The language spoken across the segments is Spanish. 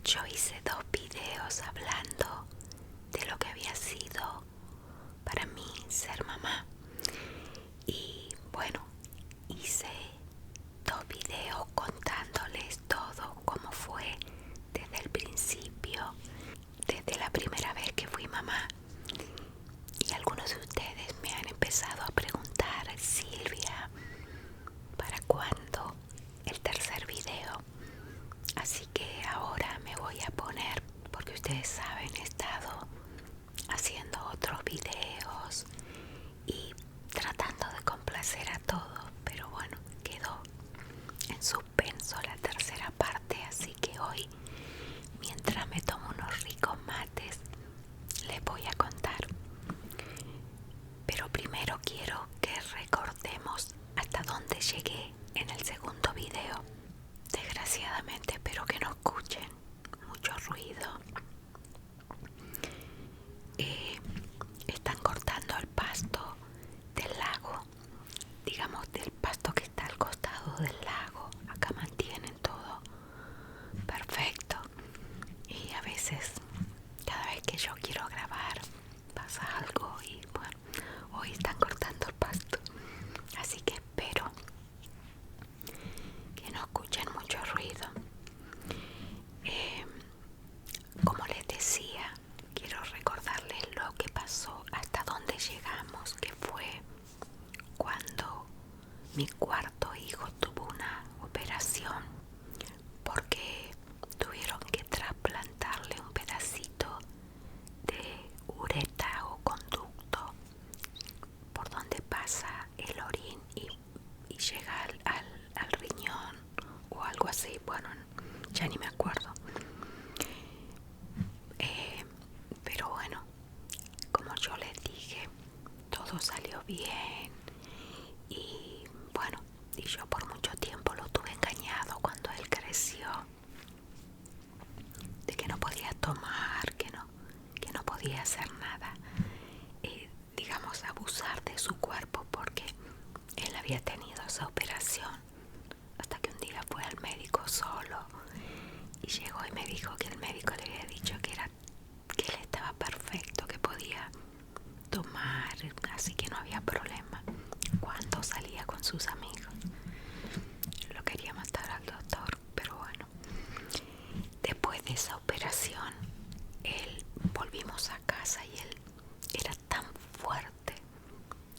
yo hice 2 videos hablando de lo que había sido para mí ser mamá. Y bueno, hice 2 videos contándoles todo cómo fue desde el principio, desde la primera vez que fui mamá. Y algunos de ustedes me han empezado a preguntar: Silvia, ¿para cuándo el tercer video? Así que ahora me voy a poner, porque ustedes saben, he estado haciendo otros videos y tratando de complacer a todos, pero bueno, quedó en suspenso la tercera parte. Así que hoy, mientras me tomo unos ricos mates, les voy a contar. Pero primero quiero que recordemos hasta dónde llegué en el segundo video. Desgraciadamente espero que no escuchen mucho ruido. Están cortando el pasto del lago, digamos del pasto que está al costado del lago. Acá mantienen todo perfecto y a veces, cada vez que yo quiero grabar, pasa algo y bueno, hoy están cortando el pasto, así que espero que no escuchen mucho ruido. Como les decía, quiero recordarles lo que pasó, hasta dónde llegamos, que fue cuando mi cuarto hijo tuvo una operación porque tuvieron que trasplantarle un pedacito de ureta o conducto por donde pasa el orín y llega al riñón o algo así. Bueno, ya ni me acuerdo. Pero bueno, como yo les dije, todo salió bien. Y bueno, y yo por mucho tiempo lo tuve engañado cuando él creció, de que no podía tomar, que no podía hacer nada, digamos, abusar de su cuerpo, porque él había tenido esa operación. Hasta que un día fue al médico solo y llegó y me dijo que el médico le había dicho que él estaba perfecto, que podía tomar, así que no había problema cuando salía con sus amigos. Lo quería matar al doctor, pero bueno. Después de esa operación, volvimos a casa y él era tan fuerte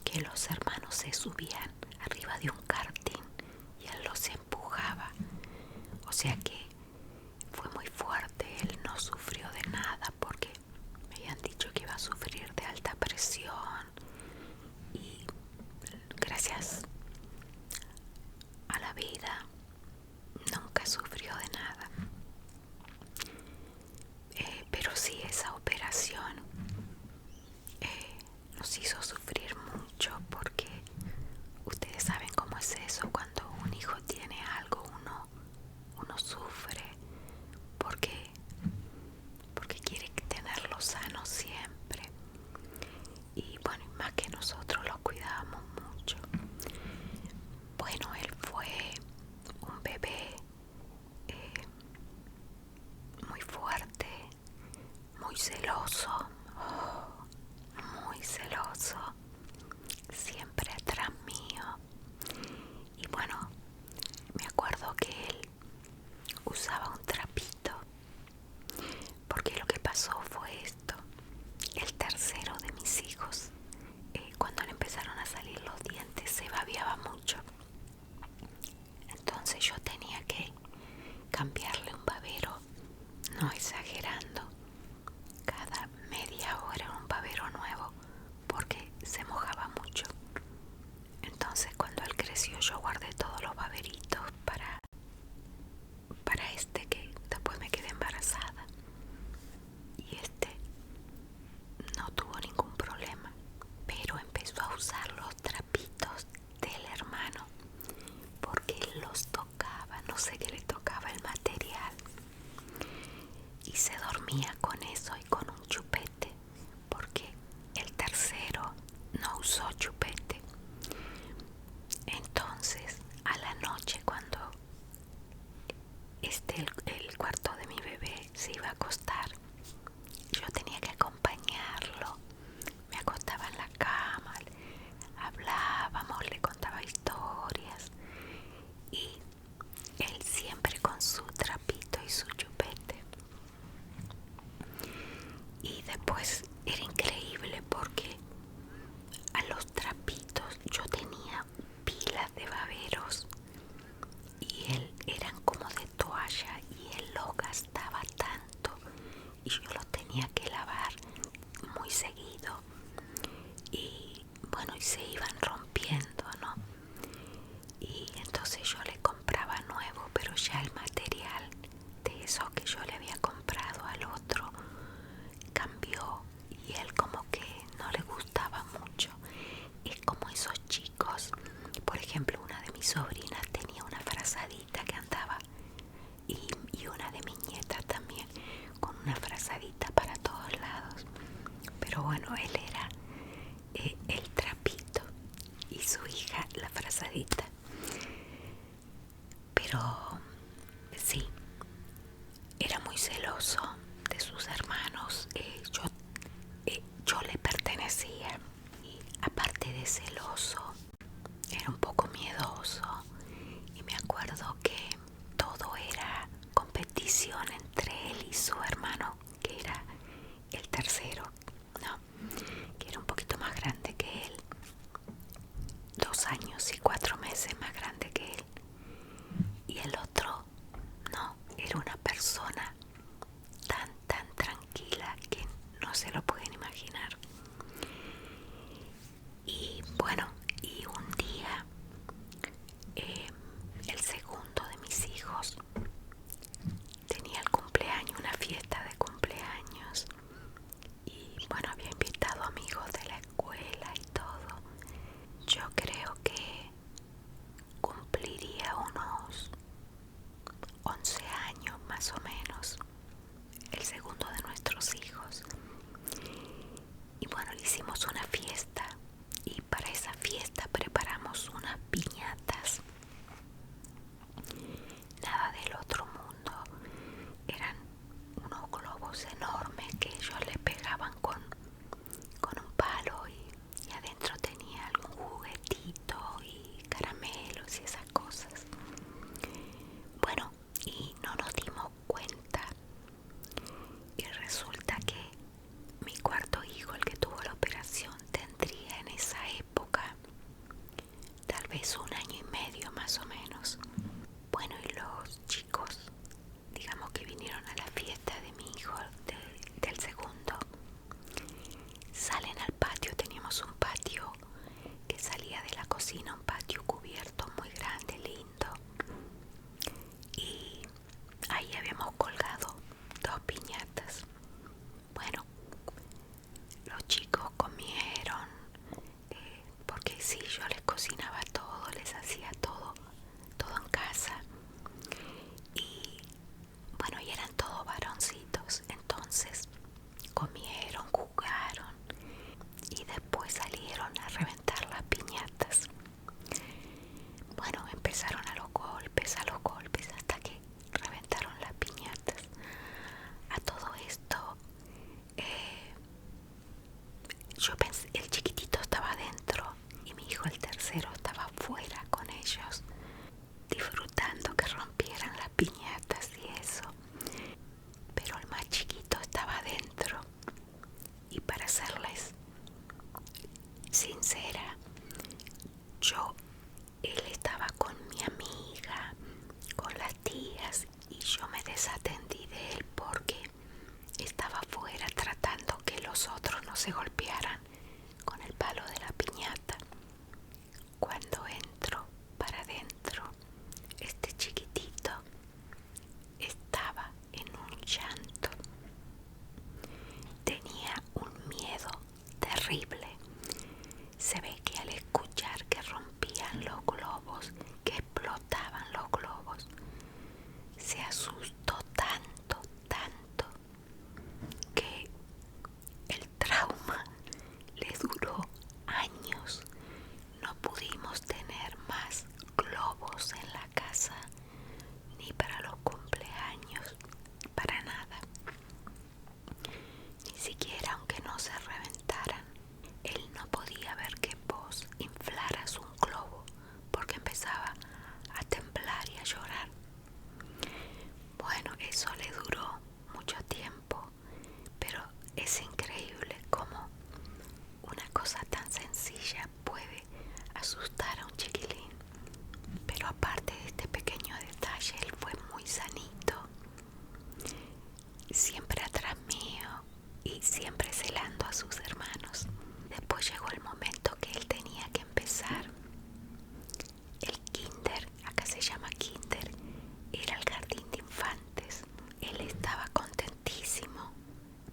que los hermanos se subían arriba de un karting y él los empujaba. O sea que fue muy fuerte. Él no sufrió de nada porque me habían dicho que iba a sufrir de alta presión, y gracias a la vida nunca sufrió de nada. Pero sí, esa operación nos hizo sufrir mucho, porque ustedes saben cómo es eso. Cuando un hijo tiene algo, uno sufre porque quiere tenerlo sano siempre. Y bueno, más que nosotros lo cuidábamos mucho. Bueno, él fue un bebé muy fuerte, muy celoso, muy celoso, siempre atrás mío. Y bueno, me acuerdo que él usaba un trapito, porque lo que pasó fue esto. El tercero de mis hijos, cuando le empezaron a salir los dientes, se babeaba mucho. Entonces yo tenía que cambiarle un babero, no exagerando, cada media hora un babero nuevo, porque se mojaba mucho. Entonces cuando él creció, yo guardé todos los baberitos para que después me quedé embarazada, y no tuvo ningún problema, pero empezó a usar los trapitos del hermano porque él los tocaba, no sé qué le tocaba el material, y yo los tenía que lavar muy seguido y bueno, y se iban rompiendo, ¿no? Y entonces yo le compraba nuevo, pero ya el material de eso que yo le había comprado al otro cambió y él como que no le gustaba mucho. Es como esos chicos, por ejemplo, una de mis sobrinas tenía una frazadita que andaba y una de mis nietas también con una frazadita para todos lados, pero bueno, él era el trapito y su hija la frazadita. Pero sí, era muy celoso de sus hermanos. Yo le pertenecía y aparte de celoso era un poco miedoso y me acuerdo que todo era competición entre él y su hermano, que era el tercero, ¿no? Que era un poquito más grande que él, 2 años y 4 meses más grande que él. Y el otro, no, era una persona tan tranquila que no se lo pueden imaginar. Y bueno, y un día el segundo de mis hijos tenía el cumpleaños, una fiesta de cumpleaños, y bueno, había invitado amigos de la escuela y todo. Yo creo que cumpliría unos 11 años más o menos, el segundo de nuestros hijos. Y bueno, le hicimos una fiesta y para esa fiesta preparamos unas piñatas. Nada del otro mundo. Eran unos globos enormes que ellos le pegaban con un palo y adentro tenía algún juguetito y caramelos y esas cosas. Bueno, y no nos dimos cuenta y resulta que mi cuarto hijo, el que tuvo la operación, tendría en esa época tal vez 1 año y medio más o menos. Bueno, y los chicos, digamos que vinieron a la fiesta de mi hijo, del segundo, salen al patio. Teníamos un patio que salía de la cocina, un patio cubierto muy grande, lindo, y ahí habíamos colgado 2 piñatas. Bueno, los chicos comieron, porque sí, yo les cocinaba todo, les hacía todo en casa. Y bueno, y eran todos varoncitos, entonces comieron, jugaron y después salieron a reventar las piñatas. Bueno, empezaron a los golpes, hasta que reventaron las piñatas. A todo esto, yo pensé, el chiquitito estaba adentro y mi hijo, el tercero, estaba afuera con ellos, disfrutando que rompieran las piñatas y eso. Pero el más chiquito estaba adentro y, para serles sincera, él estaba con mi amiga, con las tías, y yo me desatendí de él porque estaba afuera tratando que los otros no se golpearan con el palo de la piñata. Cuando entro para adentro, este chiquitito estaba en un llanto. Tenía un miedo terrible. Se ve que al escuchar que rompían los globos, que explotaban los globos, se asustó tanto que el trauma le duró años. No pudimos tener más globos en la casa, ni para los cumpleaños, para nada. Ni siquiera aunque no se reventaran. Él no podía ver que vos inflaras un globo porque empezaba a temblar y a llorar. Bueno, eso le duró mucho tiempo, pero es increíble cómo una cosa tan sencilla puede asustar a un chiquilín. Pero aparte de este pequeño detalle, él fue muy sanito. Siempre atrás mío siempre celando a sus hermanos. Después llegó el momento que él tenía que empezar el kinder, acá se llama kinder, era el jardín de infantes. Él estaba contentísimo.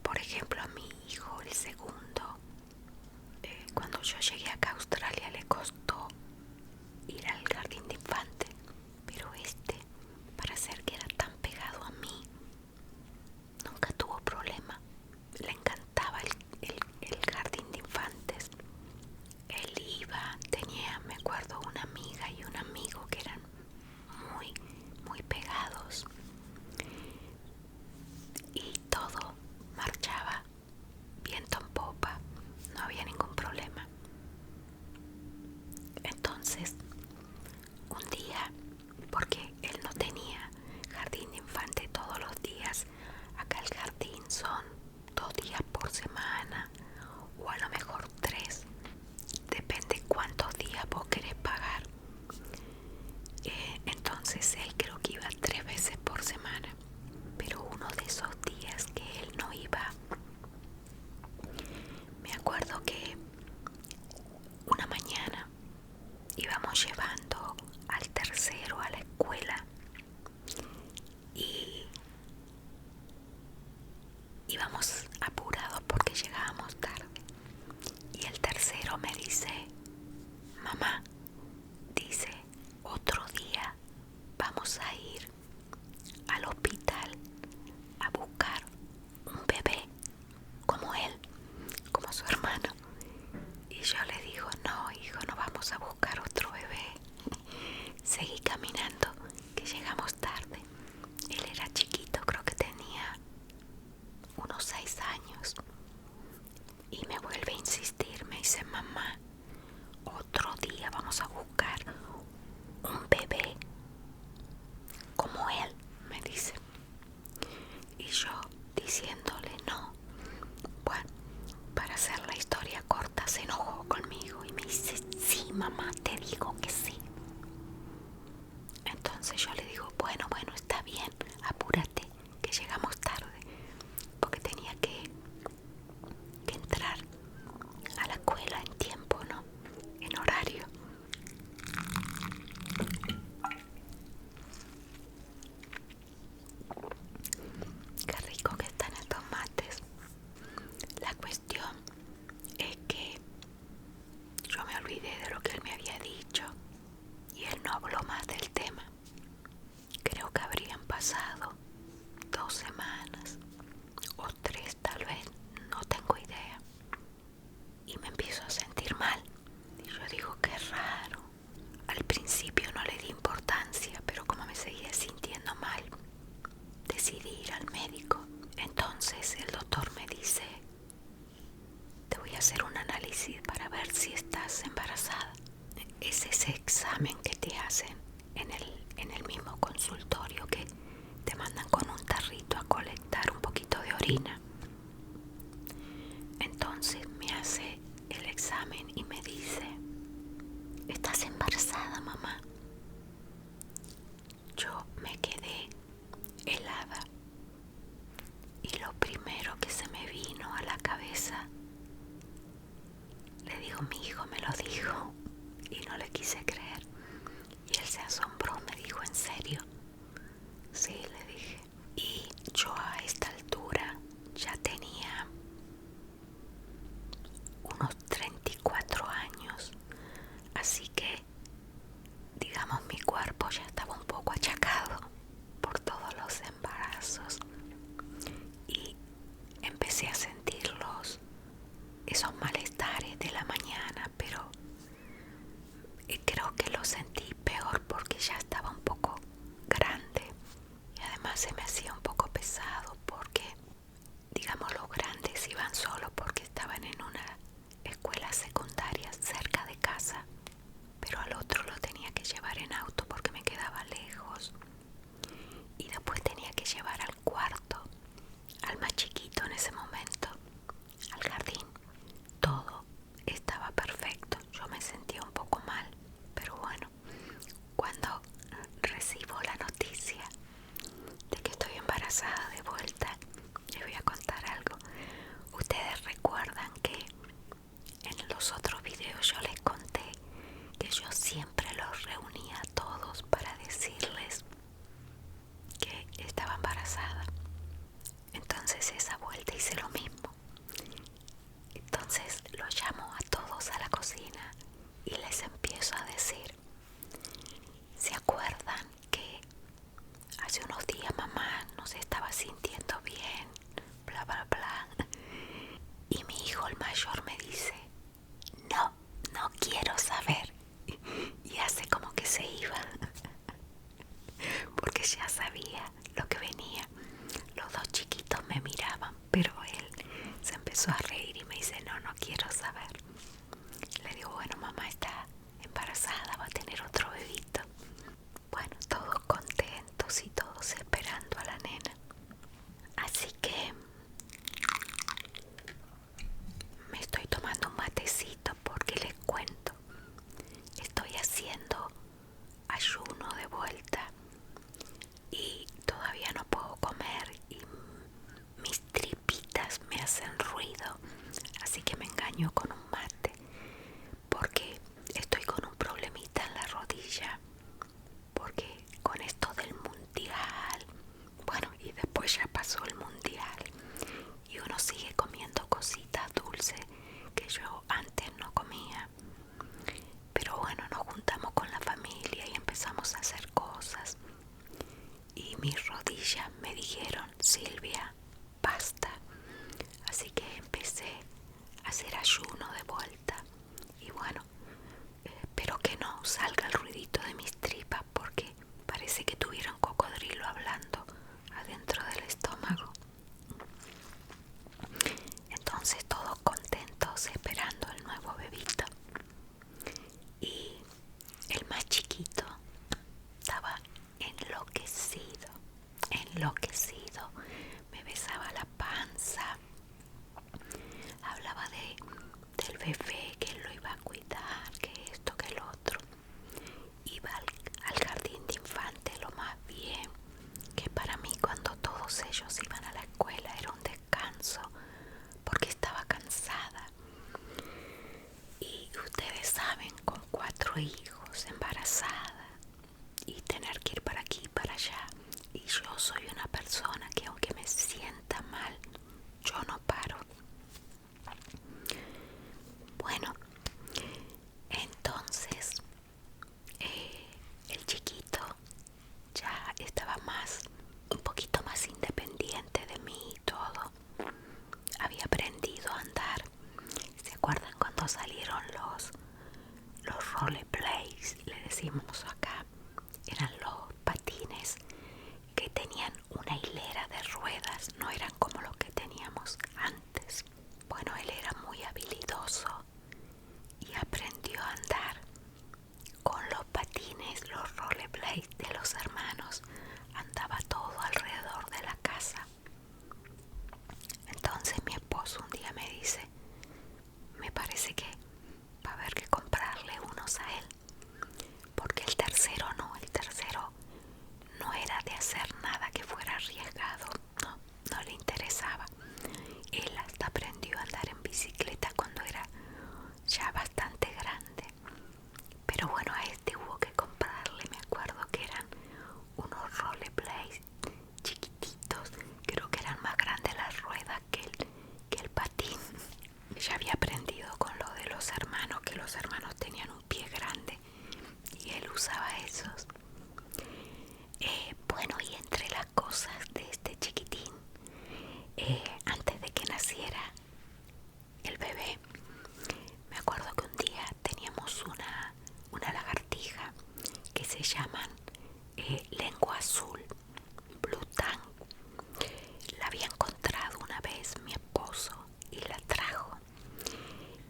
Por ejemplo, a mi hijo, el segundo, cuando yo llegué acá a Australia le costó ir al jardín de infantes, pero para ser que era tan pegado a mí, nunca tuvo problema. Le encantaba el jardín de infantes. Él iba, tenía, me acuerdo, una amiga y un amigo que eran muy, muy pegados, y todo marchaba viento en popa, no había ningún problema. Entonces, un día, porque él no tenía jardín de infante todos los días, acá el jardín son 2 días por semana o a lo mejor 3, depende cuántos días vos querés pagar. Entonces él creo que iba 3 veces por semana, pero uno de esos días que él no iba, me acuerdo que una mañana íbamos llevando al tercero a la escuela y íbamos apurados porque llegábamos tarde, y el tercero me dice: mamá, dice, otro día vamos a ir al hospital a buscar un bebé como él, como su hermano. Y yo le digo: no, hijo, no vamos a buscar otro bebé. Seguí caminando, que llegamos tarde. Él era chiquito, creo que tenía unos 6 años. Y me vuelve a insistir, me dice: mamá, otro día vamos a buscar un bebé como él, me dice. Y yo diciéndole no. Bueno, para hacer la historia corta, se enojó conmigo y me dice: sí, mamá, te digo que sí. Entonces yo le digo: bueno, está bien, apúrate, que llegamos tarde, porque tenía que entrar a la escuela en tiempo, ¿no? En horario. Qué rico que están estos mates. La cuestión es que yo me olvidé de lo que él me había dicho y él no habló más del tema. Creo que habrían pasado 2 semanas o 3 tal vez, no tengo idea. Y me empiezo a sentir mal. Y yo digo: qué raro. Al principio no le di importancia, pero como me seguía sintiendo mal, decidí ir al médico. Entonces el doctor me dice: te voy a hacer un análisis para ver si estás embarazada. Es ese examen que te hacen en el mismo consultorio, que te mandan con un tarrito a colectar un poquito de orina. Entonces me hace el examen y me dice: estás embarazada, mamá. Yo me quedé helada y lo primero que se me vino a la cabeza, le digo: mi hijo me lo dijo. Y no le quise creer. Y él se asombró, me dijo: ¿en serio? Sí, le dije. Y yo a esta altura ya tenía unos 34 años. Así que, digamos, mi cuerpo ya estaba un poco achacado por todos los embarazos. Y empecé a sentir esos malestares de la mañana, pero creo que lo sentí peor porque ya estaba un poco grande y además se me hacía un poco pesado, porque digamos los grandes iban solos porque estaban en una escuela secundaria cerca de casa, pero al otro lo tenía que llevar en auto porque me quedaba lejos, y después tenía que llevar al cuarto al más chiquito en ese momento al jardín. Todo estaba perfecto. Yo me sentía un poco mal, pero bueno, cuando recibo la noticia de que estoy embarazada de vuelta, les voy a contar algo. Ustedes pues ya pasó el mundial y uno sigue comiendo cositas dulces que yo antes no comía. Pero bueno, nos juntamos con la familia y empezamos a hacer cosas. Y mis rodillas me dijeron: Silvia, basta. Así que empecé a hacer ayuno de vuelta. Y bueno, espero que no salga el ruidito de mis tripas porque parece que tuviera un cocodrilo hablando adentro del estómago. Entonces todos contentos esperando el nuevo bebito. Y el más chiquito estaba enloquecido, enloquecido. Me besaba la panza, hablaba del bebé, que él lo iba a cuidar, que esto, que lo otro. Iba al jardín de infantes lo más bien, que para mí cuando todos ellos iban a la escuela era un descanso, porque estaba cansada. Y ustedes saben, con 4 hijos, embarazada y tener que ir para aquí y para allá. Y yo soy una persona que aunque me sienta mal, yo no paro. Bueno, entonces el chiquito ya estaba un poquito más independiente de mí y todo. Había aprendido a andar. ¿Se acuerdan cuando salieron los rollerblades? Le decimos acá. Eran los patines que tenían una hilera de ruedas, no eran como los que teníamos antes. Bueno, él era muy habilidoso y aprendió a andar con los patines, los rollerblades de los hermanos. Andaba todo alrededor de la casa. Entonces mi esposo un día me dice: me parece que va a haber que comprarle unos a él, porque el tercero no era de hacer nada que fuera arriesgado, no le interesaba. Él hasta aprendió a andar en bicicleta cuando era ya bastante grande. Pero bueno, a este hubo que comprarle, me acuerdo que eran unos rollerblades chiquititos, creo que eran más grandes las ruedas que el patín. Ya había aprendido con lo de los hermanos, que los hermanos tenían un pie grande y él usaba esos. Bueno, y entre las cosas de este chiquitín, antes de que naciera el bebé, me acuerdo que un día teníamos una lagartija que se llaman lengua azul, blue tongue. La había encontrado una vez mi esposo y la trajo.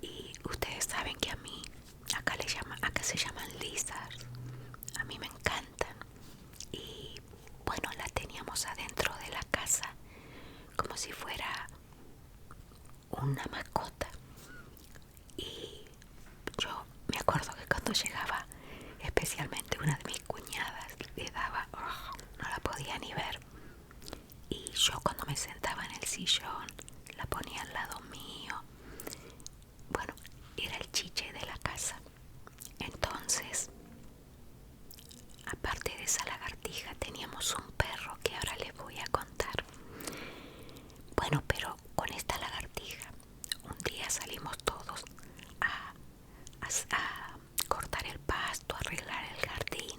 Y ustedes saben que a mí, acá se llaman lizards. A mí me encantan. Y bueno, la teníamos adentro de la casa como si fuera una mascota. Y yo me acuerdo que cuando llegaba, especialmente una de mis cuñadas, le daba, no la podía ni ver. Y yo cuando me sentaba en el sillón, la ponía al lado mío. Bueno, era el chiche de la casa. Entonces, aparte de esa lagartija, teníamos un perro que ahora les voy a contar. Bueno, pero con esta lagartija, un día salimos todos a cortar el pasto, a arreglar el jardín.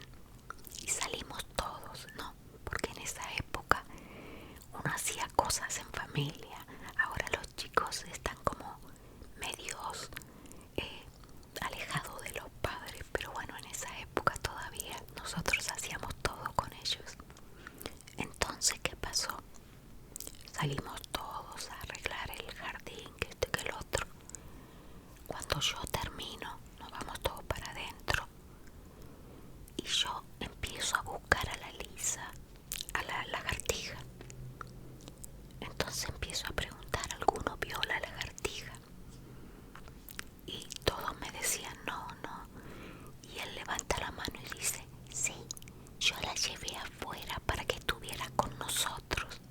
Y salimos todos, ¿no? Porque en esa época uno hacía cosas en familia. Ahora los chicos están como medios alejados de los padres, pero bueno, en esa época todavía nosotros hacíamos todo con ellos. Entonces, ¿qué pasó? Salimos todos a arreglar el jardín, que esto y que el otro. Cuando yo termino, nos vamos todos para adentro y yo empiezo a buscar a la Lisa, a la lagartija. Entonces empiezo a preguntar: ¿alguno vio la lagartija? Y todos me decían no. Y él levanta la mano y dice: sí, yo la llevé afuera para que estuviera con nosotros.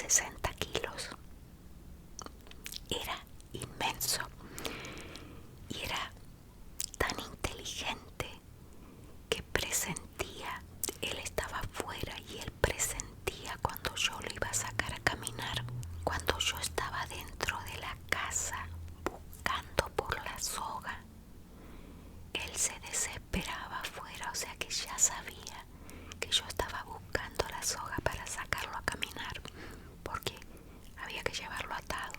60 kilos. Era inmenso y era tan inteligente que presentía, él estaba afuera y él presentía cuando yo lo iba a sacar a caminar. Cuando yo estaba dentro de la casa buscando por la soga, él se desesperaba afuera, o sea que ya sabía que yo estaba buscando la soga para sacarlo a caminar, porque había que llevarlo atado.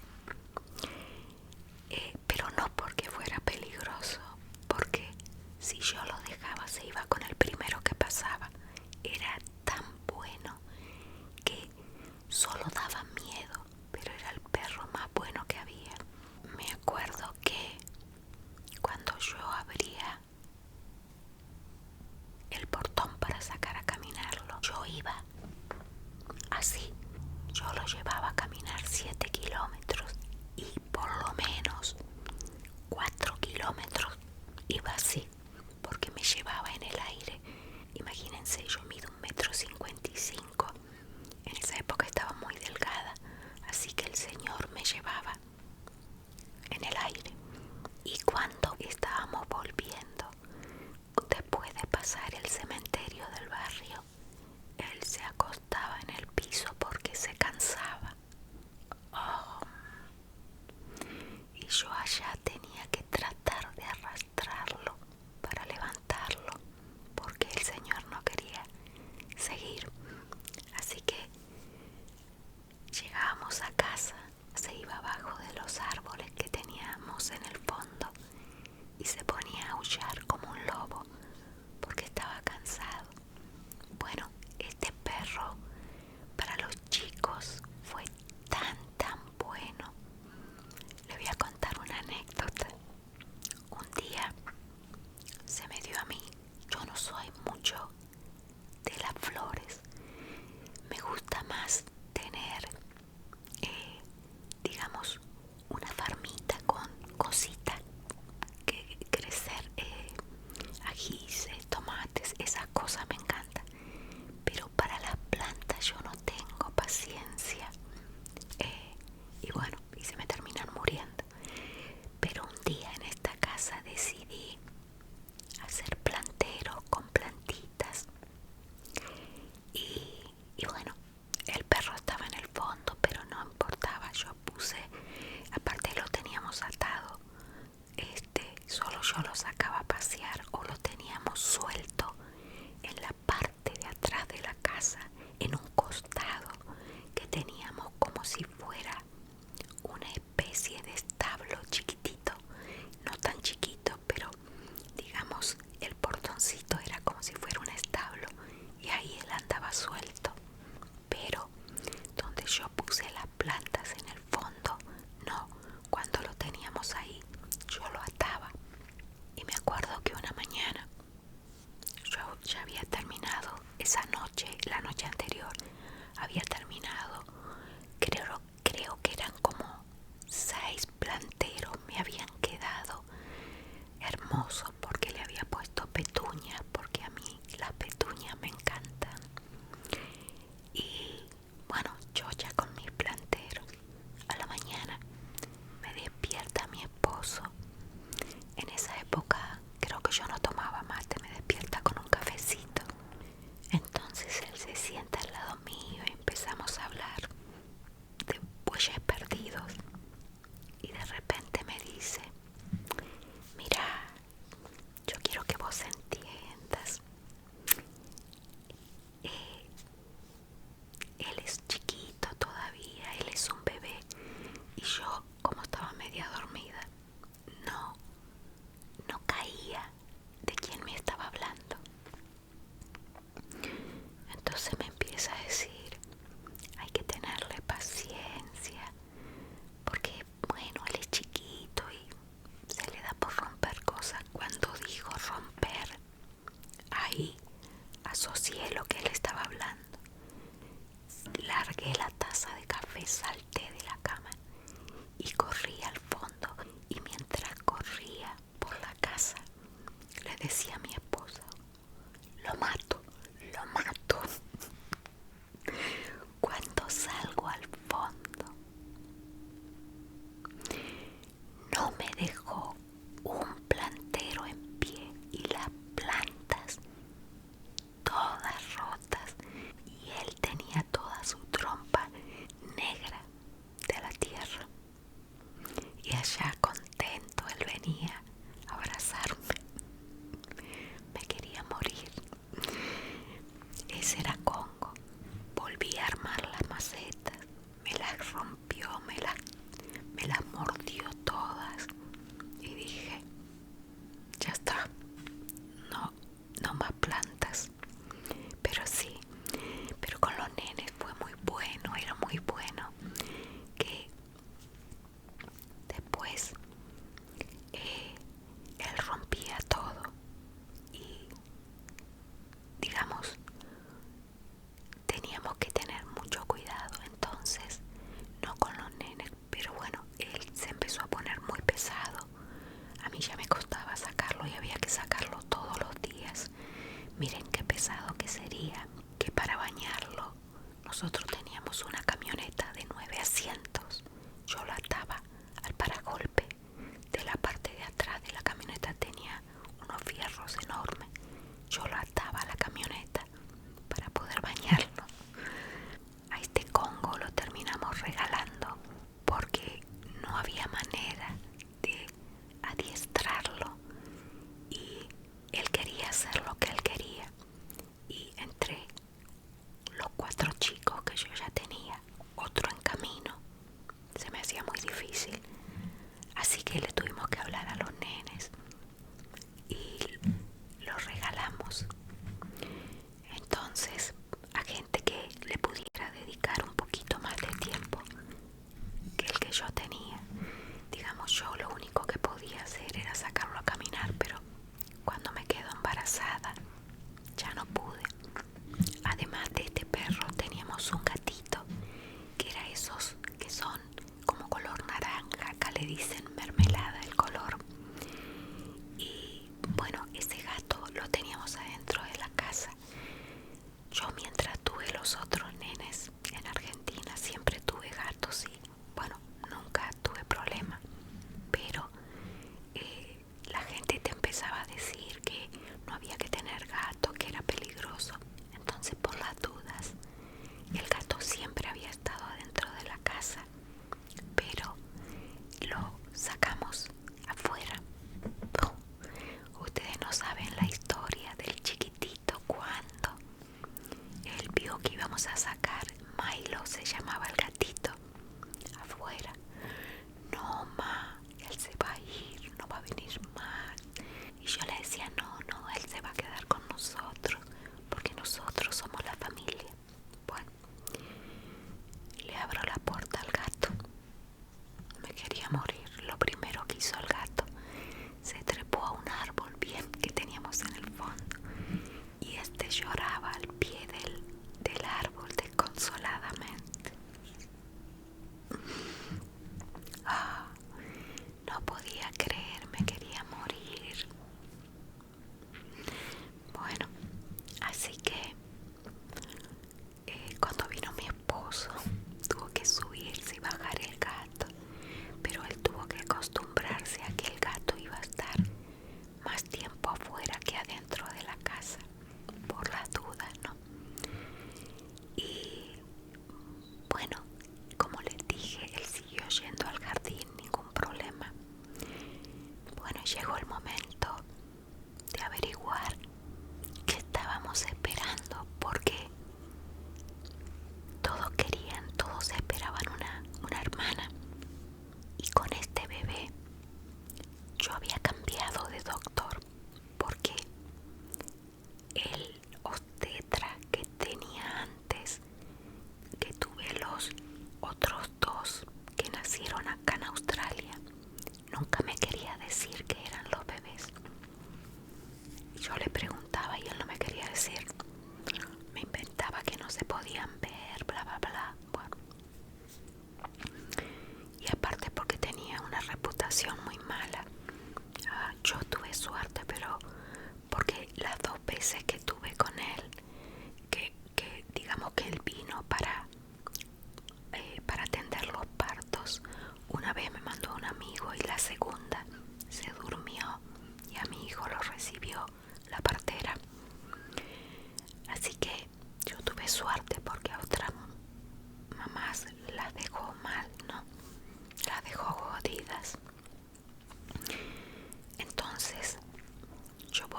Pero no porque fuera peligroso, porque si yo lo dejaba se iba con el primero que pasaba. Era tan bueno que solo daba miedo, pero era el perro más bueno que había. Me acuerdo que cuando yo abría el portón para sacar a caminarlo, yo iba así. Yo lo llevaba a caminar 7 kilómetros y por lo menos 4 kilómetros iba así, porque me llevaba en el aire. Imagínense, yo mido 1,55 m. En esa época estaba muy delgada.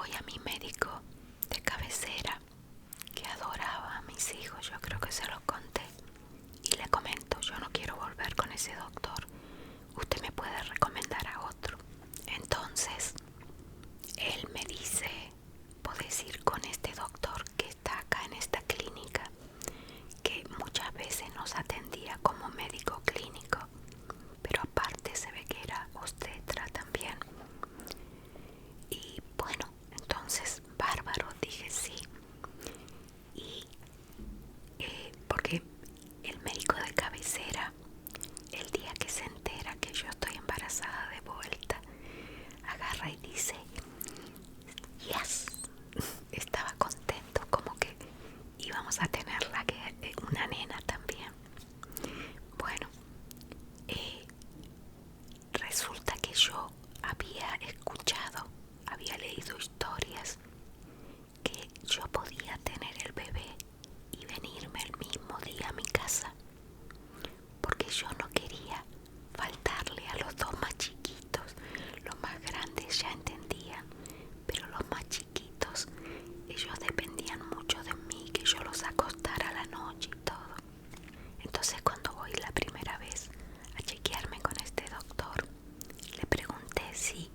voy a mi médico de cabecera que adoraba a mis hijos, yo creo que se los conté, y le comento, yo no quiero volver con ese doctor, usted me puede recomendar a otro. Entonces él me dice, podés ir con este doctor que está acá en esta clínica, que muchas veces nos atendía como médico clínico, pero aparte se ve que era obstetra también. Y bueno, entonces bárbaro, dije sí. Y porque el médico de cabecera, el día que se entera que yo estoy embarazada de vuelta, agarra y dice yes. Estaba contento, como que íbamos a tener una nena también. Bueno, resulta que yo había leído historias que yo podía tener el bebé y venirme el mismo día a mi casa, porque yo no quería faltarle a los dos más chiquitos. Los más grandes ya entendían, pero los más chiquitos, ellos dependían mucho de mí, que yo los acostara a la noche y todo. Entonces cuando voy la primera vez a chequearme con este doctor, le pregunté si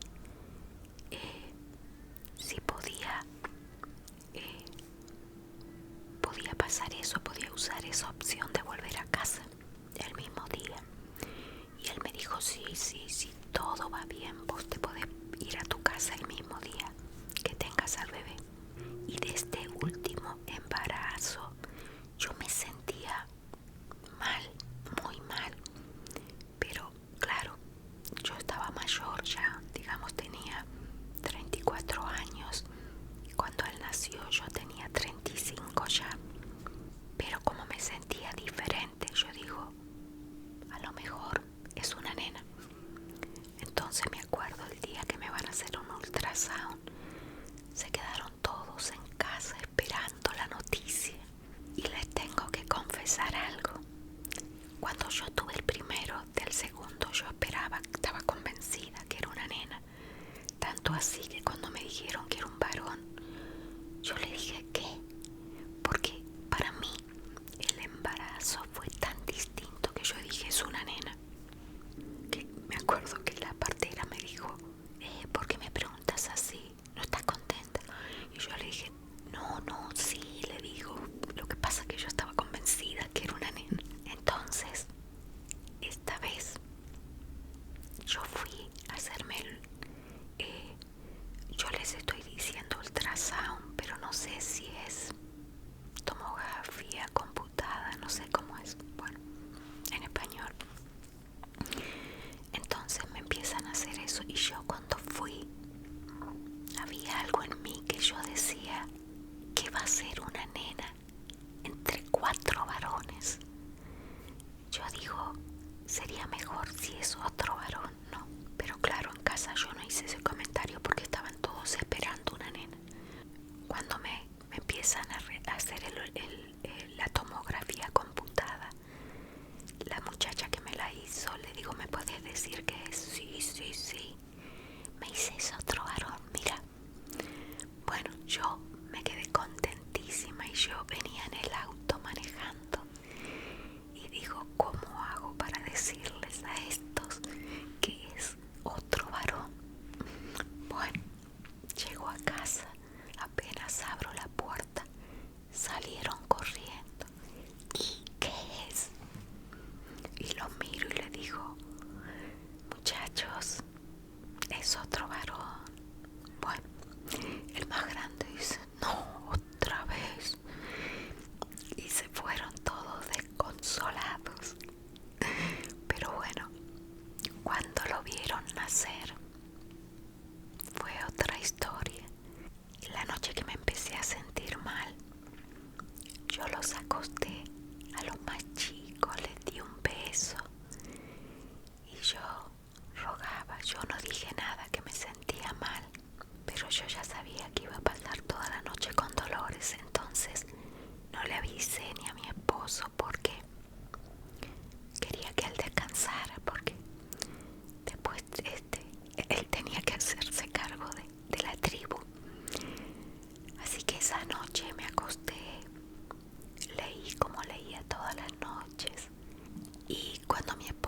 podía pasar eso, podía usar esa opción de volver a casa el mismo día. Y él me dijo, sí, todo va bien, vos te podés ir a tu casa el mismo día que tengas al bebé. Y de este último embarazo yo me sentía mal, muy mal, pero claro, yo estaba mayor ya, digamos tenía 34 años, cuando él nació yo tenía 35 ya, pero como me sentía diferente, yo digo, a lo mejor es una nena. Entonces me acuerdo el día que me van a hacer un ultrasound, se quedaron todos en casa esperando la noticia. Y les tengo que confesar algo. Cuando yo tuve el primero, del segundo yo estaba convencida que era una nena. Tanto así que cuando me dijeron que era un varón, yo le dije ¿qué? Porque para mí el embarazo fue tan distinto que yo dije es una nena. Que me acuerdo que la partera me dijo, ¿por qué me preguntas así? ¿No estás contenta? Y yo le dije, no, sí, le digo, lo que pasa es que yo estaba convencida que era una nena. Entonces, esta vez, yo fui a hacerme yo les estoy diciendo ultrasound, pero no sé si es tomografía computada, no sé cómo es, bueno, en español. Entonces me empiezan a hacer eso y yo cuando fui, había algo en mí que yo decía que va a ser una nena entre 4 varones. Yo digo, sería mejor si es otro varón, ¿no? Pero claro, en casa yo no hice ese comentario porque estaban todos esperando una nena. Cuando me empiezan a hacer la tomografía computada, la muchacha que me la hizo, le digo, ¿me puedes decir que es? Sí. Me dice, es otro varón, mira. Bueno, yo me quedé contentísima y yo venía en el auto manejando y digo, ¿cómo hago para decirles a estos que es otro varón? Bueno, llego a casa, apenas abro la puerta, salieron corriendo. ¿Y qué es? Y lo miro y le digo, muchachos, es otro varón. Bueno, el más grande dice, no, otra vez. Y se fueron todos desconsolados. Pero bueno, cuando lo vieron nacer, fue otra historia. La noche que me empecé a sentir mal, yo los acosté a los más chicos, les di un beso y yo rogaba, yo no dije nada que me sentía mal, pero yo ya sabía que iba a pasar toda la noche con dolores, entonces no le avisé ni a mi esposo porque quería que él descansara, porque después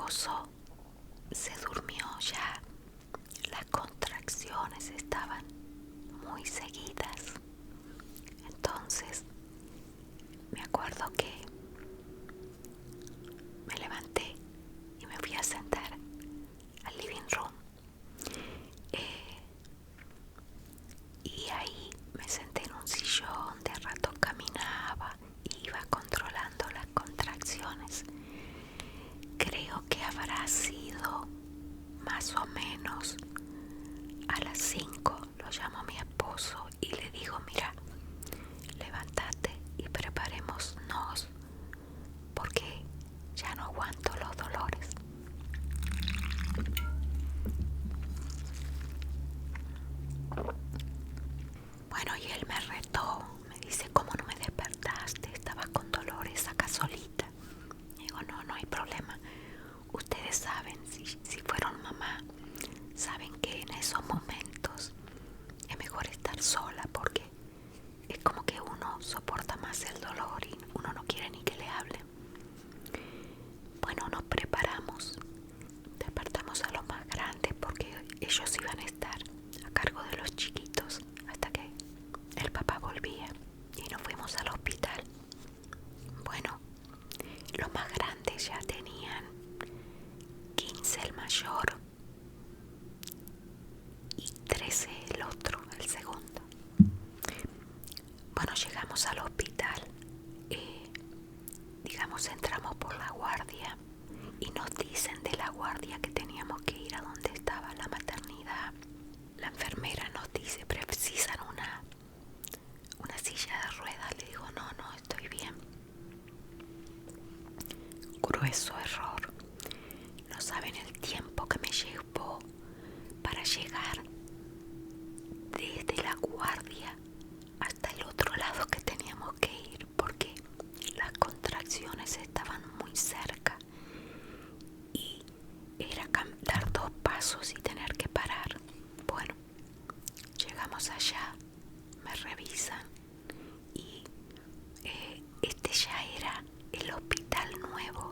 esposo se durmió ya. Las contracciones estaban muy seguidas. Entonces me acuerdo que me levanté y me fui a sentar al living room. Y ahí me senté en un sillón, de rato caminaba y iba controlando las contracciones. Creo que habrá sido más o menos a las 5. Lo llamo a mi esposo y le digo, mira, levántate y preparémonos porque ya no aguanto los dolores. Bueno, y él me retó, me dice, ¿cómo no me despertaste? Estabas con dolores acá solita. Digo, no hay problema. Ustedes saben, si fueron mamá, saben que en esos momentos es mejor estar sola porque es como que uno soporta más el dolor y uno no quiere ni que le hable. Bueno, nos preparamos, despertamos a los más grandes porque ellos iban a estar a cargo de los chiquitos hasta que el papá volvía y nos fuimos al hospital. Bueno, los más grandes ya tenían 15 el mayor y 13 el otro, el segundo. Bueno, llegamos al hospital, digamos entramos por la guardia y nos dicen de la guardia que teníamos que ir a donde estaba la maternidad. La enfermera nos dice, precisan una silla de ruedas. Le digo, no, estoy bien. Grueso error. No saben el tiempo que me llevó para llegar desde la guardia hasta el otro lado que teníamos que ir porque las contracciones estaban muy cerca y era dar 2 pasos y tener que parar. Bueno, llegamos allá, me revisan y este ya era el hospital nuevo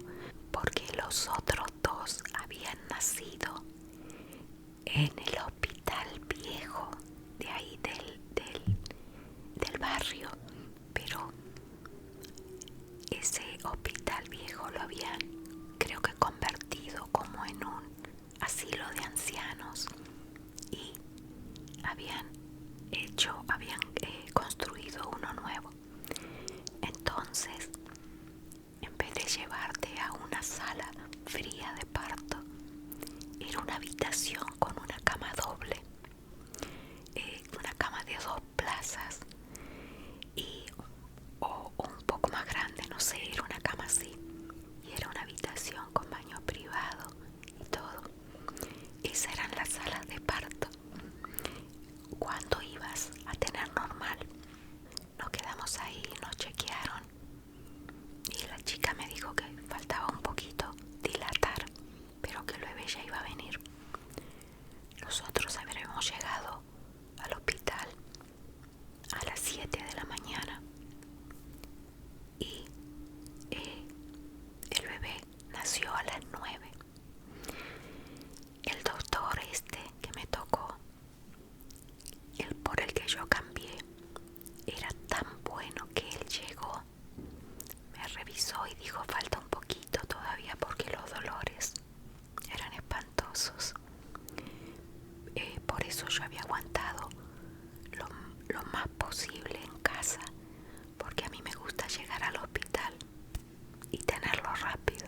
porque los otros 2 habían nacido en el hospital viejo de ahí del barrio, pero ese hospital viejo lo habían, creo que convertido como en un asilo de ancianos y habían construido uno nuevo. Entonces, en vez de llevarte a una sala fría de parto, era una habitación con una cama doble, una cama de 2 plazas o un poco más grande, no sé, era una cama así y era una habitación con baño privado y todo. Esas eran las salas de parto. Cuando ibas a tener normal, nos quedamos ahí, nos chequearon y la chica me dijo que faltaba un poquito dilatar, pero que el bebé ya iba a venir. Nosotros habremos llegado al hospital a las 7 de la mañana y el bebé nació a las 9. El doctor que me tocó, el por el que yo cambié, era tan bueno que él llegó, me revisó y dijo, falta un poquito todavía porque los dolores eran espantosos. Por eso yo había aguantado lo más posible en casa, porque a mí me gusta llegar al hospital y tenerlo rápido.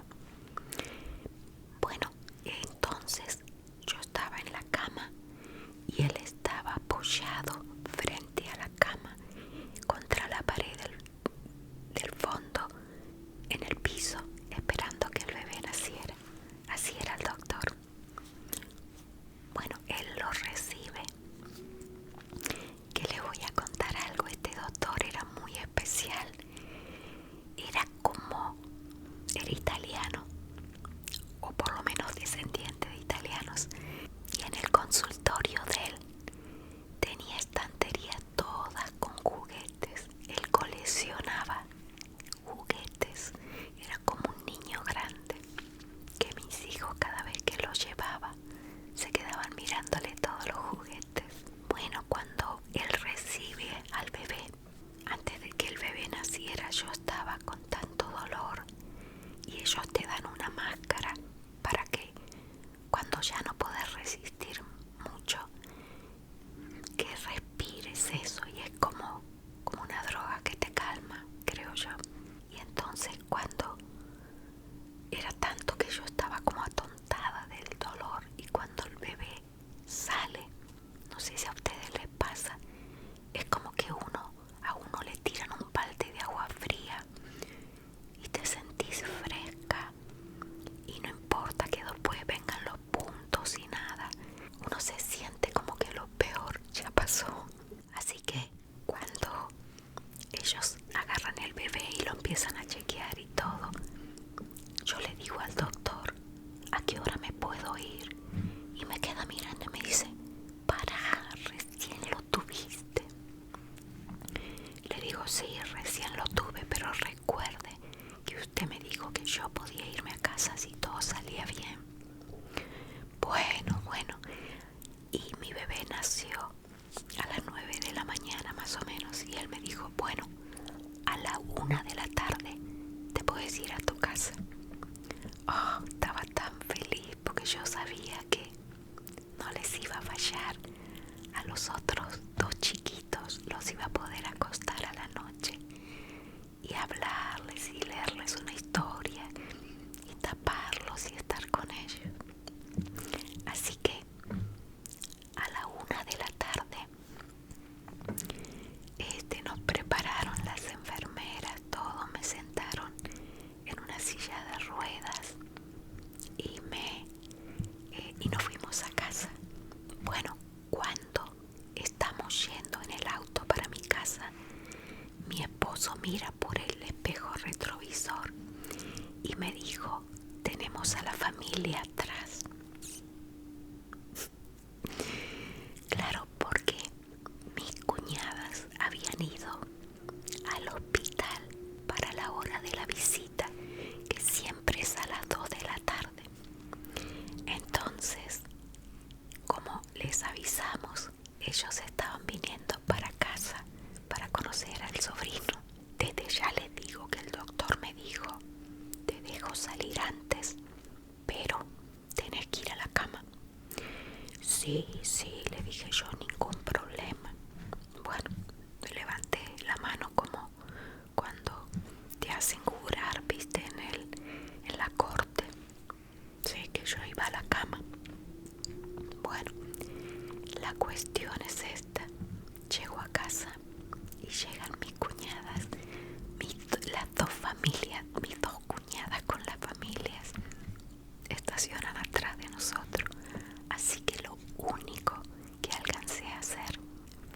la familia atrás. Claro, porque mis cuñadas habían ido al hospital para la hora de la visita, que siempre es a las 2 de la tarde. Entonces, como les avisamos, ellos estaban viniendo para casa para conocer al sobrino. Desde ya les digo que el doctor me dijo: te dejo salir antes, pero tenés que ir a la cama. Sí, sí, le dije yo, ningún problema. Bueno, levanté la mano como cuando te hacen jurar, viste, en la corte. Sí, que yo iba a la cama. Bueno, la cuestión es esta. Llego a casa y llegan mis cuñadas, las dos familias, mis dos cuñadas con las familias, estacionan atrás de nosotros. Así que lo único que alcancé a hacer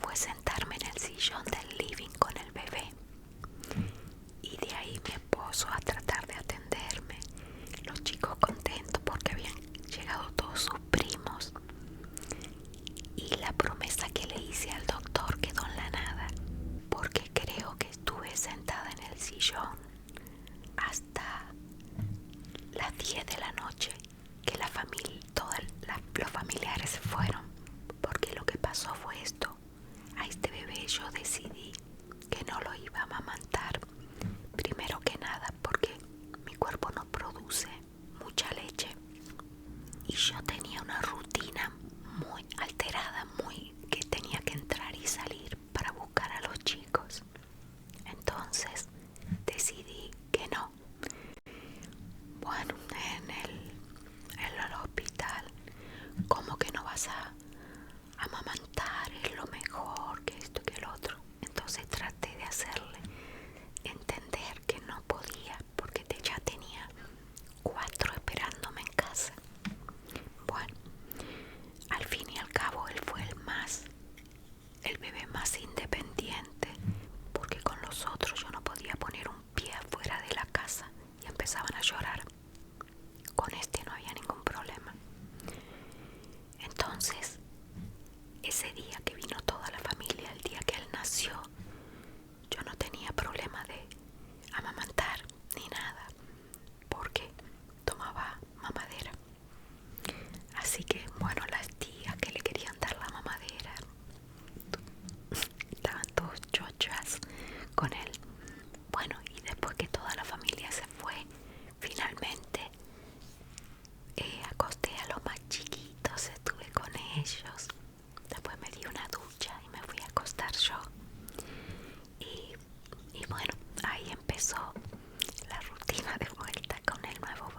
fue sentarme en el sillón del living con el bebé. Y de ahí mi esposo a tratar de atenderme. Los chicos contentos porque habían llegado todos sus primos. Y la promesa que le hice al doctor quedó en la nada, porque creo que estuve sentada en el sillón hasta las 10 de la noche, que la familia, los familiares se fueron. Porque lo que pasó fue esto: a este bebé yo decidí que no lo iba a amamantar. Primero que nada porque mi cuerpo no produce mucha leche y yo tenía una rutina muy alterada, que tenía que entrar y salir para buscar a los chicos. Entonces decidí que no. Bueno, en el hospital, ¿cómo que no vas a amamantar? Es lo mejor, que esto, que el otro. Entonces traté de hacerle entender que no podía, porque ya tenía 4 esperándome en casa. Bueno, al fin y al cabo él fue el bebé más independiente, porque con los otros yo no podía poner un pie afuera de la casa y empezaban a llorar. Con este no había ningún problema. Entonces, ese día que vino toda la familia, el día que él nació, yo no tenía problema de amamantar ni nada, porque tomaba mamadera. Así que, bueno, las tías que le querían dar la mamadera estaban todos chochas con él. Bueno, y después que toda la familia se fue, finalmente acosté a los más chiquitos, estuve con ellos. Después me di una ducha y me fui a acostar yo. Y bueno, ahí empezó la rutina de vuelta con el nuevo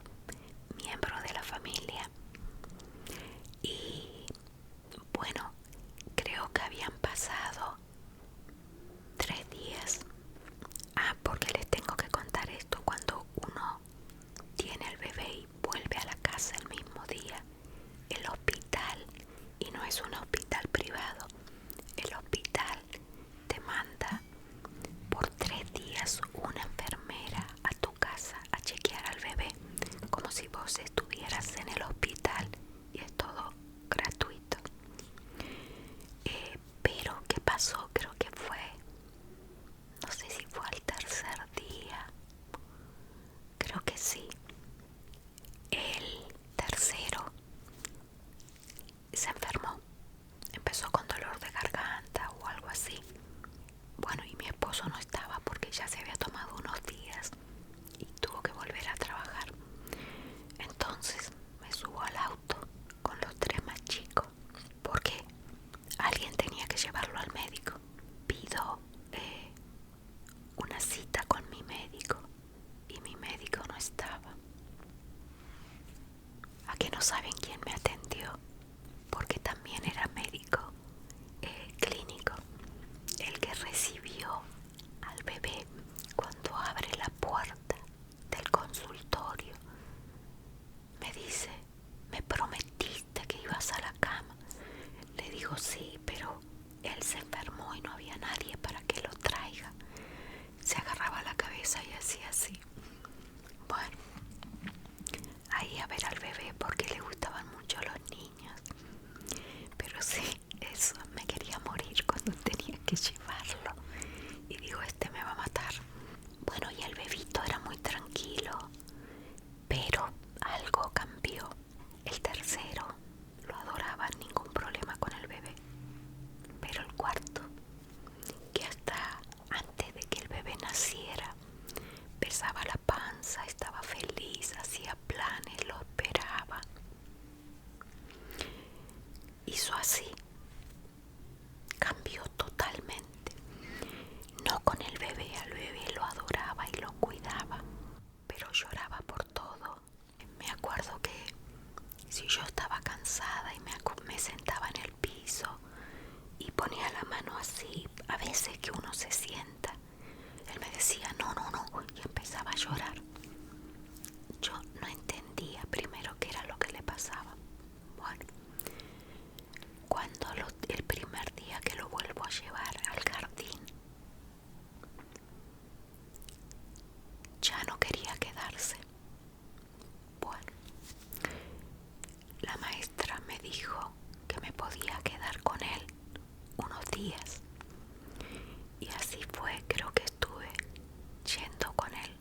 miembro de la familia. Y bueno, creo que habían pasado 3 días. Porque les tengo que contar esto: cuando uno tiene el bebé y vuelve a la casa el mismo día, el hospital, y no es un hospital privado, el hospital te manda por 3 días una enfermera a tu casa a chequear al bebé, como si vos estuvieras en el hospital, y es todo gratuito. Pero ¿qué pasó? Creo que fue, no sé si fue al 3er día, creo que sí, el tercero se enfermó, empezó con dolor de garganta o algo así. Bueno, y mi esposo no estaba porque ya se había tomado unos días y tuvo que volver a trabajar. Entonces me subo al auto con los 3 más chicos, porque alguien tenía que llevarlo al médico. Pido una cita con mi médico y mi médico no estaba. ¿A que no saben quién me atendió? Porque también era médico clínico, el que recibió al bebé cuando abre la puerta del consultorio. Me dice: me prometiste que ibas a la cama. Le digo: sí, pero él se enfermó y no había nadie para que lo traiga. Se agarraba la cabeza y hacía así. Bueno, ahí a ver ponía la mano así, a veces que uno se sienta. Él me decía, no, no, no, y empezaba a llorar. Yo no entendía primero qué era lo que le pasaba. Bueno, cuando el primer día que lo vuelvo a llevar al jardín, ya no quería quedarse. Bueno, la maestra me dijo que me podía quedar con él unos días. Y así fue, creo que estuve yendo con él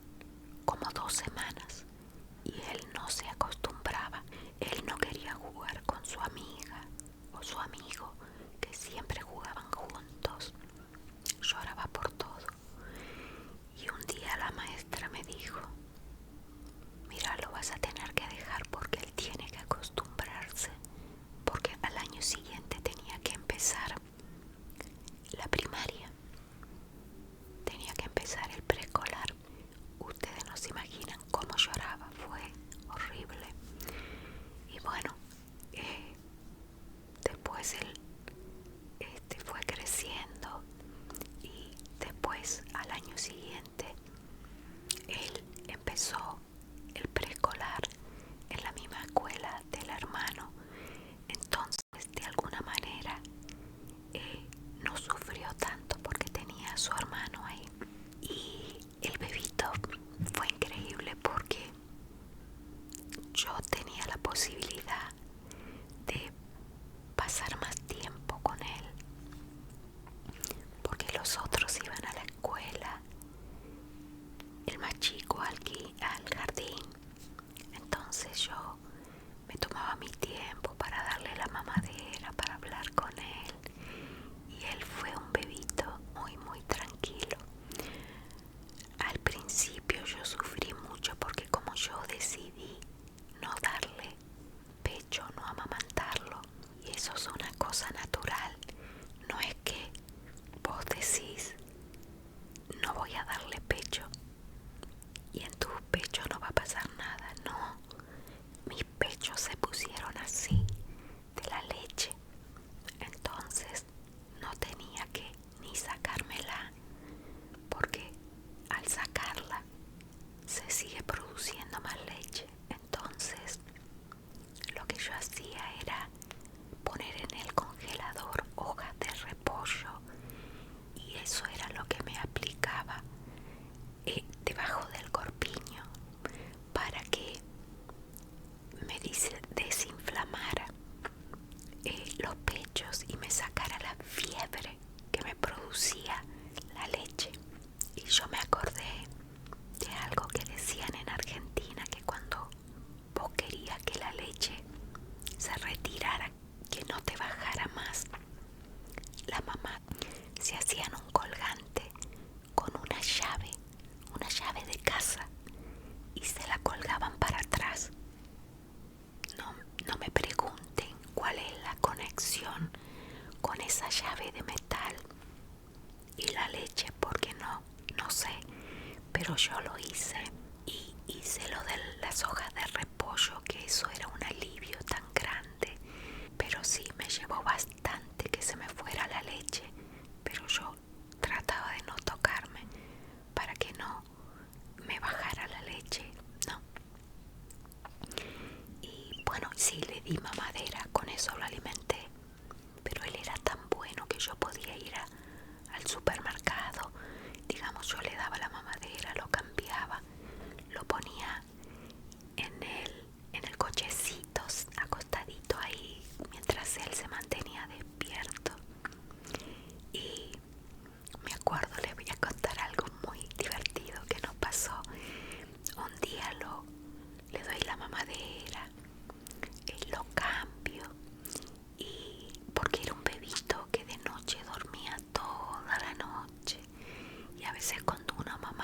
como 2 semanas. Y él no se acostumbraba. Él no quería jugar con su amiga o su amigo, que siempre jugaban juntos. Lloraba por todo. Y un día la maestra me dijo, mira, lo vas a tener que dejar porque él tiene que acostumbrarse, porque al año siguiente tenía que empezar la primaria, tenía que empezar el preescolar. Ustedes no se imaginan cómo lloraba, fue horrible. Y bueno, después él fue creciendo y después al año siguiente él empezó el preescolar en la misma escuela del hermano. Entonces, de alguna manera, no sufrió tanto porque tenía a su hermano ahí. Y el bebito fue increíble porque yo tenía la posibilidad de pasar más tiempo con él, porque los otros iban a la escuela, el más chico al jardín. Entonces yo me tomaba mi tiempo para darle la mamadera, para hablar con él. Y él fue un bebito muy, muy tranquilo. Al principio yo sufrí mucho porque como yo decidí no darle pecho, no amamantarlo, y eso es una cosa natural. No es que vos decís, no voy a darle pecho y en tu pecho no va a pasar nada. No, mis pechos se pusieron así de la leche. Entonces no tenía que ni sacármela, porque al sacarla se sigue produciendo más leche. Entonces lo que yo hacía era poner en el congelador hojas de repollo, y eso era lo que me aplicaba debajo del corpiño para que me desinflamara los pechos y me sacara la fiebre que me producía la leche. Y yo me acordé de algo que decían en Argentina, que cuando vos querías que la leche se retirara, que no te bajara más, la mamá se hacían un colgante con una llave de casa, y se la colgaban para atrás. No me pregunten cuál es la conexión con esa llave de metal y la leche, porque no sé, pero yo lo hice. Y hice lo de las hojas de repollo, que eso era un alivio tan grande, pero sí me llevó bastante que se me fuera la leche, pero yo trataba de no tocarme para que no me bajara la leche, ¿no? Y bueno, sí, le di mamadera, con eso lo alimenté, pero él era tan bueno que yo podía ir al supermercado, digamos, yo le daba la mamadera, lo cambiaba, lo ponía en el cochecito acostadito ahí mientras él se mantenía despierto. Y me acuerdo, les voy a contar algo muy divertido que nos pasó. Un día le doy la mamadera, lo cambio, y porque era un bebito que de noche dormía toda la noche, y a veces cuando una mamá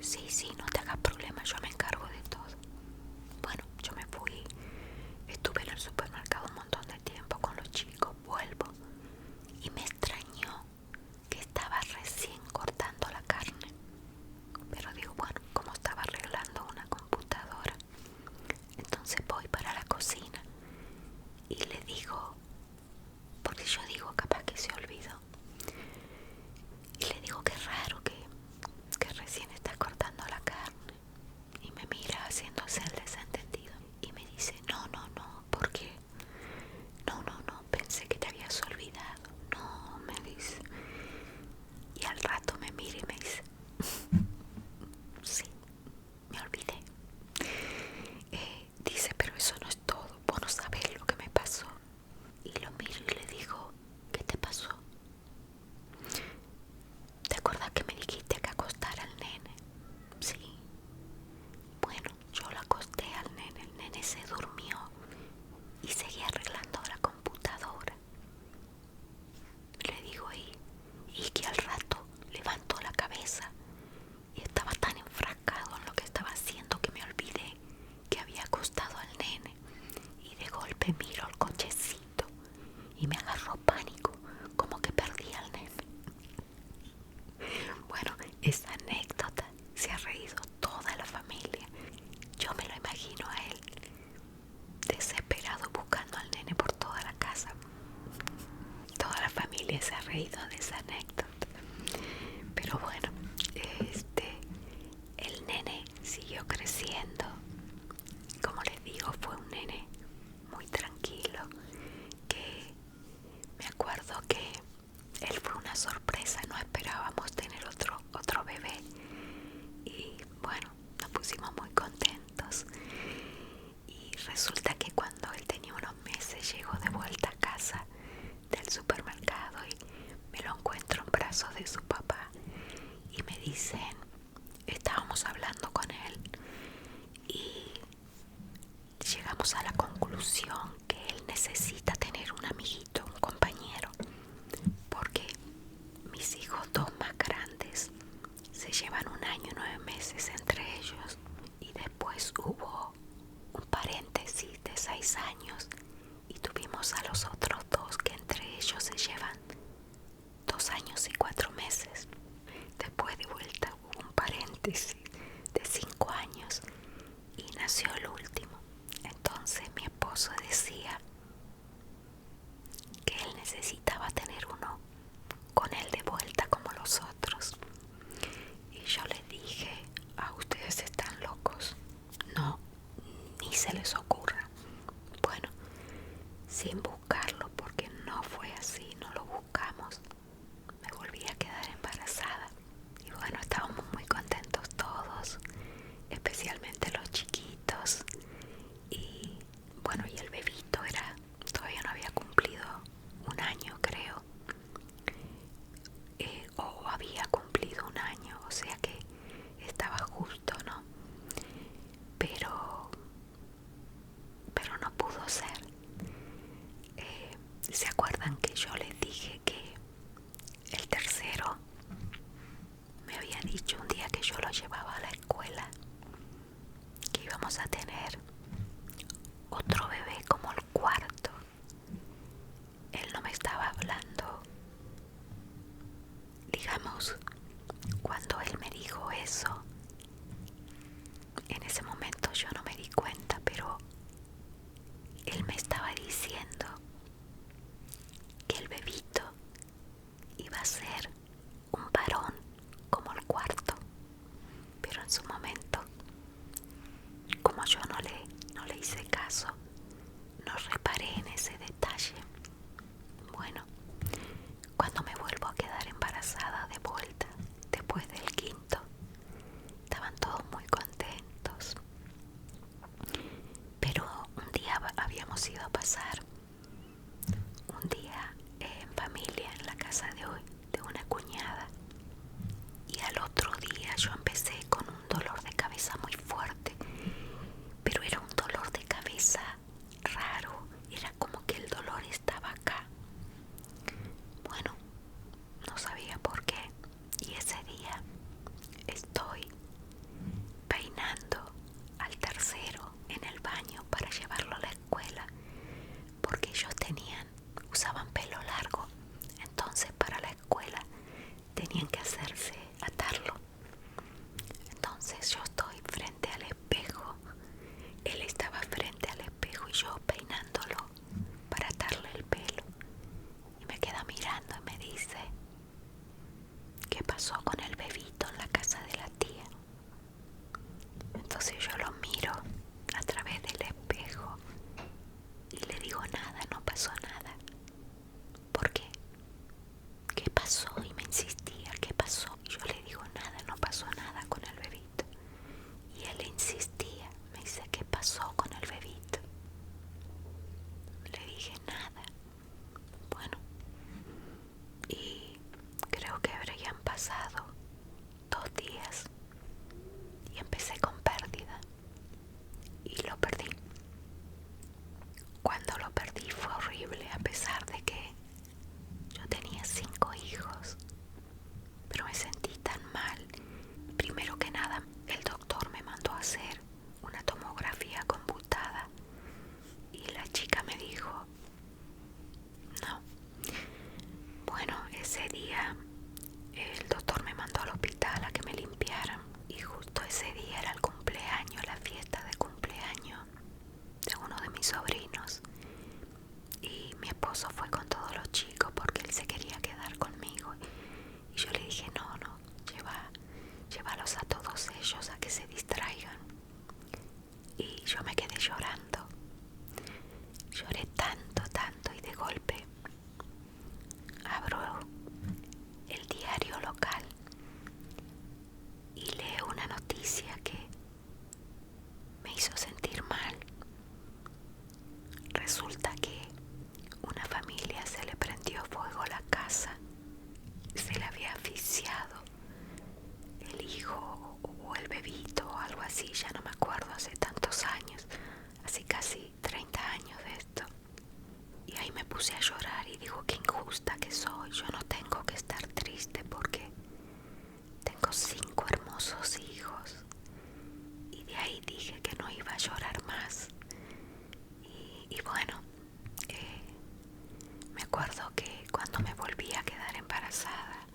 sí, sí, no te hagas problema, yo me encargo de todo. Bueno, yo me fui, estuve en el supermercado un montón de tiempo con los chicos, vuelvo y me extrañó que estaba recién cortando la carne. Pero digo, bueno, como estaba arreglando una computadora, entonces voy para la cocina y le digo, porque yo digo capaz que se olvidó, y le digo que raro que recién está cortando la carne, y me mira haciéndose el desentendido y me dice, no, no, no, ¿por qué? No, no, no, pensé que te habías olvidado. No, me dice, y al rato me mira y me dice, sí, me olvidé. Dice, pero eso no es todo, vos no sabés lo que me pasó. Y lo miro y le digo, ¿qué te pasó? ¿Te acuerdas que me dijiste que acostara al nene? Sí. Bueno, yo lo acosté al nene, el nene se durmió y seguía arreglando la computadora. Le digo, y que al rato levantó la cabeza y estaba tan enfrascado en lo que estaba haciendo que me olvidé que había acostado al nene. Y de golpe miro el cochecito y me agarró pánico, como que perdí al nene. Bueno, esa anécdota se ha reído toda la familia. Yo me lo imagino a él desesperado buscando al nene por toda la casa. Toda la familia se ha reído de esa anécdota. Pero bueno, el nene siguió creciendo. Como les digo, fue un nene muy tranquilo, que me acuerdo que él fue una sorpresa, no esperábamos tener otro bebé y bueno, nos pusimos muy contentos. Y resulta que cuando él tenía unos meses llegó de vuelta a casa del supermercado y me lo encuentro en brazos de su papá y me dicen, estábamos hablando con él y llegamos a la conclusión que él necesita tener un amiguito, un compañero, porque mis hijos dos más grandes se llevan 1 año y 9 meses entre ellos y después hubo un paréntesis de 6 años y tuvimos a los otros dos que entre ellos se llevan 2 años y 4 meses. Después de vuelta hubo un paréntesis de 5 años y nació el último. Entonces mi esposo decía que él necesitaba tener uno con él de vuelta como los otros. Y yo les dije, ustedes están locos. No, ni se les ocurra. Bueno, sin buscarlo, porque no fue así, no lo buscamos, me volví a quedar embarazada. Y bueno, estábamos muy contentos todos, especialmente los chiquitos. Y bueno, y el bebito todavía no había cumplido 1 año, creo, o había cumplido 1 año, o sea que estaba justo, ¿no? Pero no pudo ser. ¿Se acuerdan que yo les dije que el tercero me había dicho un día que yo lo llevaba a la escuela, que íbamos a tener otro bebé como el cuarto? Él no me estaba hablando, digamos, cuando él me dijo eso, en ese momento yo no me di cuenta, pero él me estaba diciendo que el bebito iba a ser un varón como el cuarto. Pero en su momento, como yo no le hice caso, no reparé en ese detalle. Bueno, cuando me vuelvo a quedar embarazada de vuelta, después del quinto, estaban todos muy contentos. Pero un día habíamos ido a pasar un día en familia en la casa de una cuñada. Y al otro día yo empecé con un dolor de cabeza muy fuerte, pero era un dolor de cabeza raro, era como que el dolor estaba acá. Bueno, no sabía por qué, y ese día estoy sí, ya no me acuerdo, hace tantos años, hace casi 30 años de esto. Y ahí me puse a llorar y digo, qué injusta que soy. Yo no tengo que estar triste porque tengo 5 hermosos hijos. Y de ahí dije que no iba a llorar más. Y bueno, me acuerdo que cuando me volví a quedar embarazada,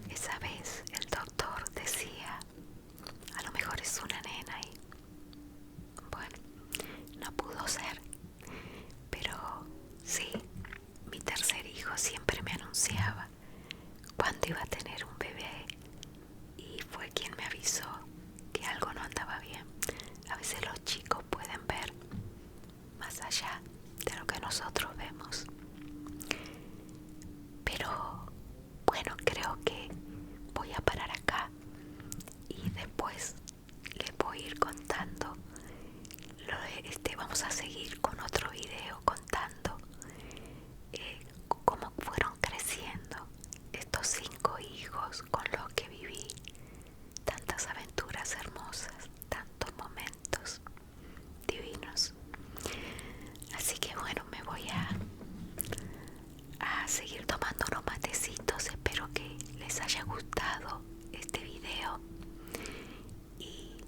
esa vez el doctor decía, a lo mejor es una nena, y bueno, no pudo ser. Pero sí, mi tercer hijo siempre me anunciaba cuándo iba a tener un bebé, y fue quien me avisó que algo no andaba bien. A veces los chicos pueden ver más allá de lo que nosotros vemos. Pero bueno, creo que voy a parar acá y después les voy a ir contando. Vamos a seguir con otro video contando cómo fueron creciendo estos 5 hijos con los que viví tantas aventuras hermosas, tantos momentos divinos. Así que bueno, me voy a seguir tomando unos matecitos. Espero que les haya gustado este video. Y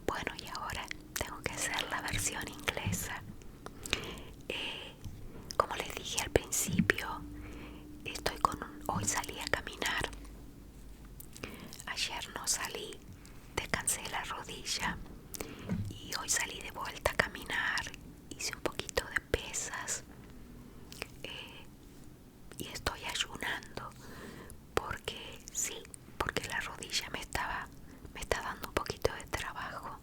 bueno, y ahora tengo que hacer la versión inglesa. Como les dije al principio, hoy salí a caminar. Ayer no salí, descansé la rodilla, y hoy salí de vuelta a caminar. Hice un poquito de pesas, y estoy ayunando porque sí, porque la rodilla me está dando un poquito de trabajo.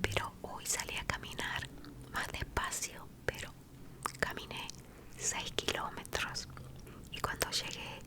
Pero hoy salí a caminar más despacio, pero caminé 6 kilómetros, y cuando llegué